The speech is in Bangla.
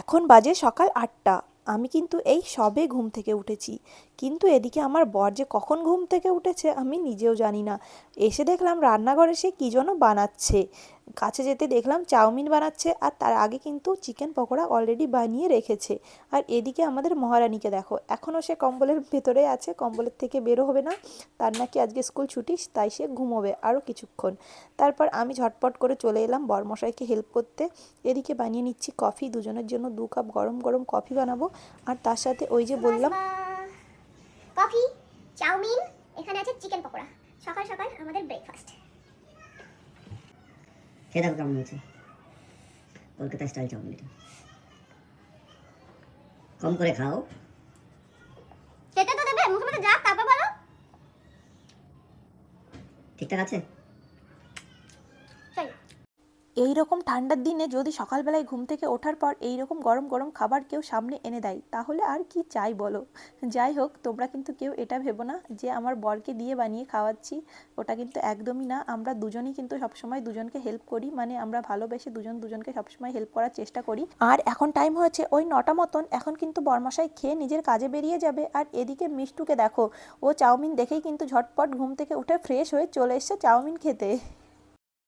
এখন বাজে সকাল ৮টা। আমি কিন্তু এই সবে ঘুম থেকে উঠেছি। কিন্তু এদিকে আমার বর যে কখন ঘুম থেকে উঠেছে আমি নিজেও জানি না। এসে দেখলাম রান্নাঘরে সে কী যেন বানাচ্ছে। কাছে যেতে দেখলাম চাউমিন বানাচ্ছে, আর তার আগে কিন্তু চিকেন পকোড়া অলরেডি বানিয়ে রেখেছে। আর এদিকে আমাদের মহারানীকে দেখো, এখনও সে কম্বলের ভেতরে আছে, কম্বলের থেকে বেরো হবে না। তার নাকি আজকে স্কুল ছুটি, তাই সে ঘুমোবে আরও কিছুক্ষণ। তারপর আমি ঝটপট করে চলে এলাম বরমশাইকে হেল্প করতে। এদিকে বানিয়ে নিচ্ছি কফি, দুজনের জন্য 2 কাপ গরম গরম কফি বানাবো। আর তার সাথে ওই যে বললাম কফি, চাউমিন, এখানে আছে চিকেন পকোড়া। সকাল সকাল আমাদের ব্রেকফাস্ট। খেয়ে দেখো কেমন হয়েছে কলকাতা স্টাইল চাউমিন। এটা কম করে খাও। খেতে তো দেবে, মুখে মুখে যাক তারপর বলো। ঠিকঠাক আছে? চল। এই রকম ঠান্ডার দিনে যদি সকালবেলায় ঘুম থেকে ওঠার পর এই রকম গরম গরম খাবার কেউ সামনে এনে দেয়, তাহলে আর কি চাই বলো। যাই হোক, তোমরা কিন্তু কেউ এটা ভেবো না যে আমার বরকে দিয়ে বানিয়ে খাওয়াচ্ছি। ওটা কিন্তু একদমই না। আমরা দুজনই কিন্তু সবসময় দুজনকে হেল্প করি, মানে আমরা ভালোবেসে দুজন দুজনকে সবসময় হেল্প করার চেষ্টা করি। আর এখন টাইম হয়েছে ওই 9টা মতন। এখন কিন্তু বরমশাই খেয়ে নিজের কাজে বেরিয়ে যাবে। আর এদিকে মিষ্টুকে দেখো, ও চাউমিন দেখেই কিন্তু ঝটপট ঘুম থেকে উঠে ফ্রেশ হয়ে চলে এসছে চাউমিন খেতে।